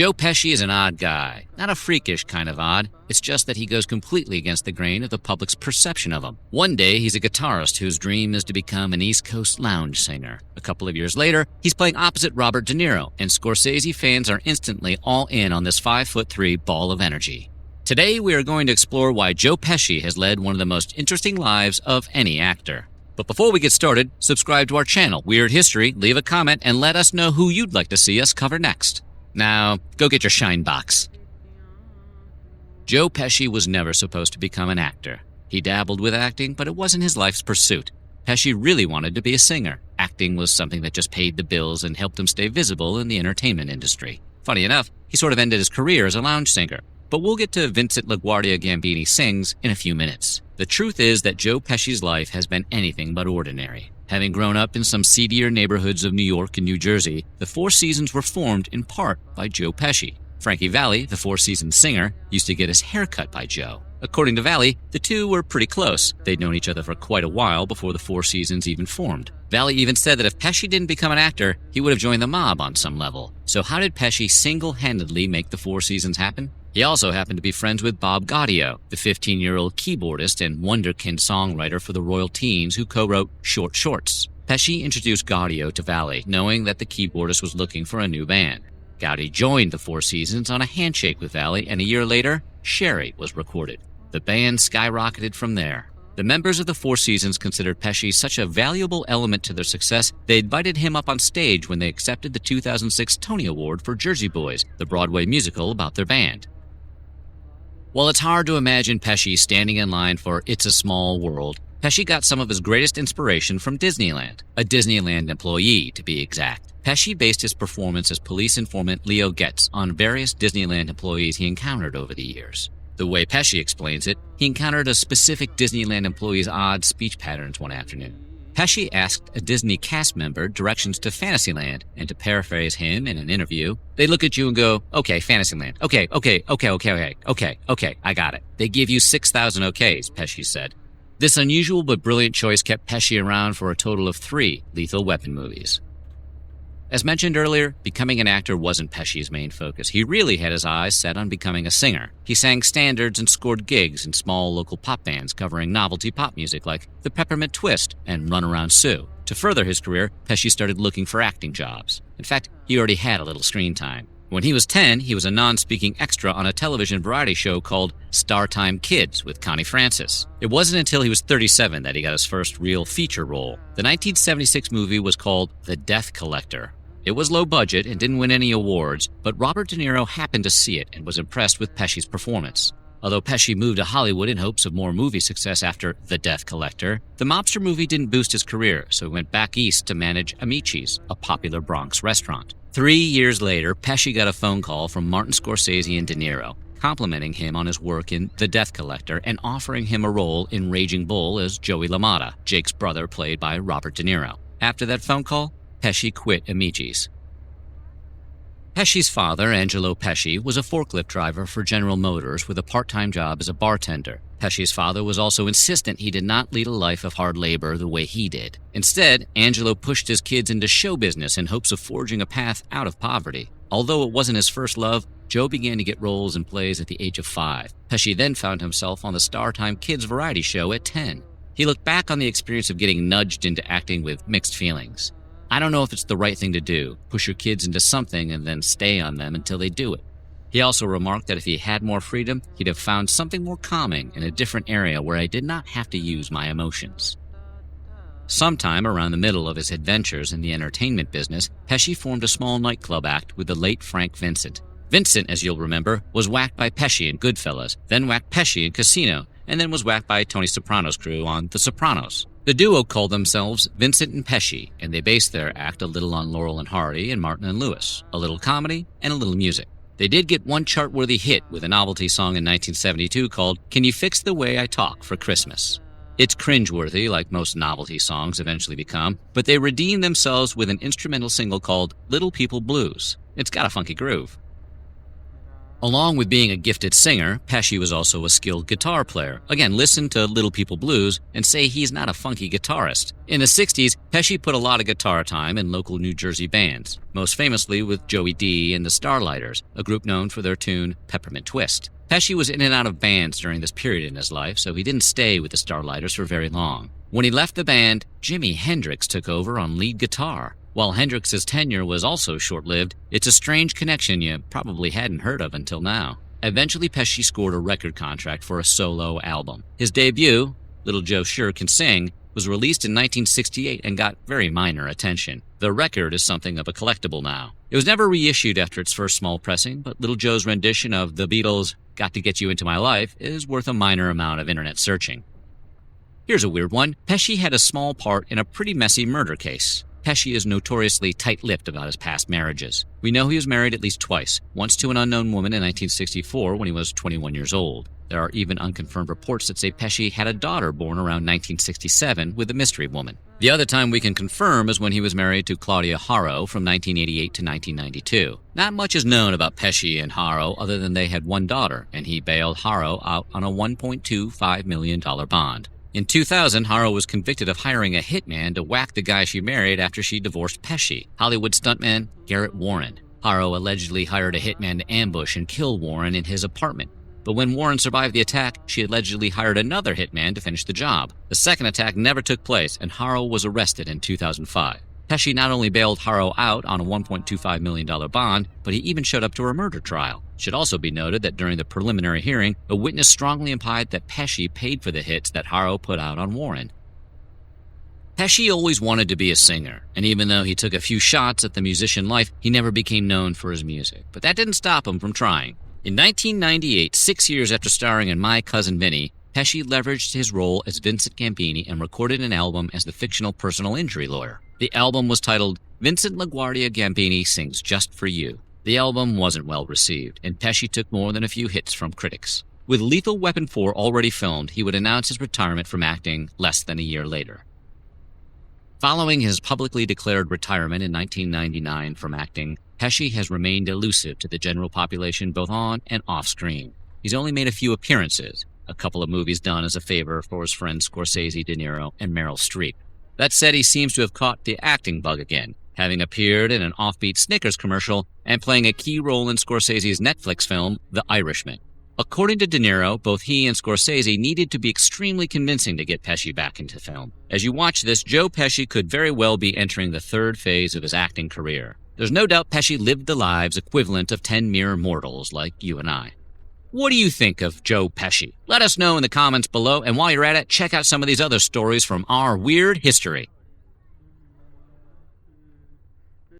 Joe Pesci is an odd guy. Not a freakish kind of odd. It's just that he goes completely against the grain of the public's perception of him. One day, he's a guitarist whose dream is to become an East Coast lounge singer. A couple of years later, he's playing opposite Robert De Niro, and Scorsese fans are instantly all in on this 5'3" ball of energy. Today, we are going to explore why Joe Pesci has led one of the most interesting lives of any actor. But before we get started, subscribe to our channel, Weird History, leave a comment, and let us know who you'd like to see us cover next. Now, go get your shine box. Joe Pesci was never supposed to become an actor. He dabbled with acting, but it wasn't his life's pursuit. Pesci really wanted to be a singer. Acting was something that just paid the bills and helped him stay visible in the entertainment industry. Funny enough, he sort of ended his career as a lounge singer. But we'll get to Vincent LaGuardia Gambini Sings in a few minutes. The truth is that Joe Pesci's life has been anything but ordinary. Having grown up in some seedier neighborhoods of New York and New Jersey, the Four Seasons were formed in part by Joe Pesci. Frankie Valli, the Four Seasons singer, used to get his hair cut by Joe. According to Valli, the two were pretty close. They'd known each other for quite a while before the Four Seasons even formed. Valli even said that if Pesci didn't become an actor, he would have joined the mob on some level. So how did Pesci single-handedly make the Four Seasons happen? He also happened to be friends with Bob Gaudio, the 15-year-old keyboardist and wonderkind songwriter for the Royal Teens who co-wrote Short Shorts. Pesci introduced Gaudio to Valli, knowing that the keyboardist was looking for a new band. Gaudio joined the Four Seasons on a handshake with Valli, and a year later, Sherry was recorded. The band skyrocketed from there. The members of the Four Seasons considered Pesci such a valuable element to their success, they invited him up on stage when they accepted the 2006 Tony Award for Jersey Boys, the Broadway musical about their band. While it's hard to imagine Pesci standing in line for It's a Small World, Pesci got some of his greatest inspiration from Disneyland, a Disneyland employee to be exact. Pesci based his performance as police informant Leo Getz on various Disneyland employees he encountered over the years. The way Pesci explains it, he encountered a specific Disneyland employee's odd speech patterns one afternoon. Pesci asked a Disney cast member directions to Fantasyland, and to paraphrase him in an interview, they look at you and go, okay, Fantasyland, okay, I got it. They give you 6,000 okays, Pesci said. This unusual but brilliant choice kept Pesci around for a total of 3 Lethal Weapon movies. As mentioned earlier, becoming an actor wasn't Pesci's main focus. He really had his eyes set on becoming a singer. He sang standards and scored gigs in small local pop bands covering novelty pop music like The Peppermint Twist and Runaround Sue. To further his career, Pesci started looking for acting jobs. In fact, he already had a little screen time. When he was 10, he was a non-speaking extra on a television variety show called Star Time Kids with Connie Francis. It wasn't until he was 37 that he got his first real feature role. The 1976 movie was called The Death Collector. It was low budget and didn't win any awards, but Robert De Niro happened to see it and was impressed with Pesci's performance. Although Pesci moved to Hollywood in hopes of more movie success after The Death Collector, the mobster movie didn't boost his career, so he went back east to manage Amici's, a popular Bronx restaurant. 3 years later, Pesci got a phone call from Martin Scorsese and De Niro, complimenting him on his work in The Death Collector and offering him a role in Raging Bull as Joey LaMotta, Jake's brother played by Robert De Niro. After that phone call, Pesci quit Amici's. Pesci's father, Angelo Pesci, was a forklift driver for General Motors with a part-time job as a bartender. Pesci's father was also insistent he did not lead a life of hard labor the way he did. Instead, Angelo pushed his kids into show business in hopes of forging a path out of poverty. Although it wasn't his first love, Joe began to get roles in plays at the age of 5. Pesci then found himself on the Star Time Kids variety show at 10. He looked back on the experience of getting nudged into acting with mixed feelings. I don't know if it's the right thing to do, push your kids into something and then stay on them until they do it. He also remarked that if he had more freedom, he'd have found something more calming in a different area where I did not have to use my emotions. Sometime around the middle of his adventures in the entertainment business, Pesci formed a small nightclub act with the late Frank Vincent. Vincent, as you'll remember, was whacked by Pesci in Goodfellas, then whacked Pesci in Casino, and then was whacked by Tony Soprano's crew on The Sopranos. The duo called themselves Vincent and Pesci, and they based their act a little on Laurel and Hardy and Martin and Lewis, a little comedy and a little music. They did get one chart-worthy hit with a novelty song in 1972 called Can You Fix the Way I Talk for Christmas? It's cringeworthy, like most novelty songs eventually become, but they redeemed themselves with an instrumental single called Little People Blues. It's got a funky groove. Along with being a gifted singer, Pesci was also a skilled guitar player. Again, listen to Little People Blues and say he's not a funky guitarist. In the 60s, Pesci put a lot of guitar time in local New Jersey bands, most famously with Joey D and the Starlighters, a group known for their tune Peppermint Twist. Pesci was in and out of bands during this period in his life, so he didn't stay with the Starlighters for very long. When he left the band, Jimi Hendrix took over on lead guitar. While Hendrix's tenure was also short-lived, it's a strange connection you probably hadn't heard of until now. Eventually, Pesci scored a record contract for a solo album. His debut, Little Joe Sure Can Sing, was released in 1968 and got very minor attention. The record is something of a collectible now. It was never reissued after its first small pressing, but Little Joe's rendition of the Beatles' Got to Get You Into My Life is worth a minor amount of internet searching. Here's a weird one. Pesci had a small part in a pretty messy murder case. Pesci is notoriously tight-lipped about his past marriages. We know he was married at least twice, once to an unknown woman in 1964 when he was 21 years old. There are even unconfirmed reports that say Pesci had a daughter born around 1967 with a mystery woman. The other time we can confirm is when he was married to Claudia Haro from 1988 to 1992. Not much is known about Pesci and Haro other than they had one daughter, and he bailed Haro out on a $1.25 million bond. In 2000, Haro was convicted of hiring a hitman to whack the guy she married after she divorced Pesci, Hollywood stuntman Garrett Warren. Haro allegedly hired a hitman to ambush and kill Warren in his apartment. But when Warren survived the attack, she allegedly hired another hitman to finish the job. The second attack never took place, and Haro was arrested in 2005. Pesci not only bailed Haro out on a $1.25 million bond, but he even showed up to her murder trial. It should also be noted that during the preliminary hearing, a witness strongly implied that Pesci paid for the hits that Haro put out on Warren. Pesci always wanted to be a singer, and even though he took a few shots at the musician life, he never became known for his music. But that didn't stop him from trying. In 1998, 6 years after starring in My Cousin Vinny, Pesci leveraged his role as Vincent Gambini and recorded an album as the fictional personal injury lawyer. The album was titled Vincent LaGuardia Gambini Sings Just For You. The album wasn't well received, and Pesci took more than a few hits from critics. With Lethal Weapon 4 already filmed, he would announce his retirement from acting less than a year later. Following his publicly declared retirement in 1999 from acting, Pesci has remained elusive to the general population both on and off screen. He's only made a few appearances, a couple of movies done as a favor for his friends Scorsese, De Niro, and Meryl Streep. That said, he seems to have caught the acting bug again, having appeared in an offbeat Snickers commercial and playing a key role in Scorsese's Netflix film, The Irishman. According to De Niro, both he and Scorsese needed to be extremely convincing to get Pesci back into film. As you watch this, Joe Pesci could very well be entering the third phase of his acting career. There's no doubt Pesci lived the lives equivalent of 10 mere mortals like you and I. What do you think of Joe Pesci? Let us know in the comments below, and while you're at it, check out some of these other stories from our weird history.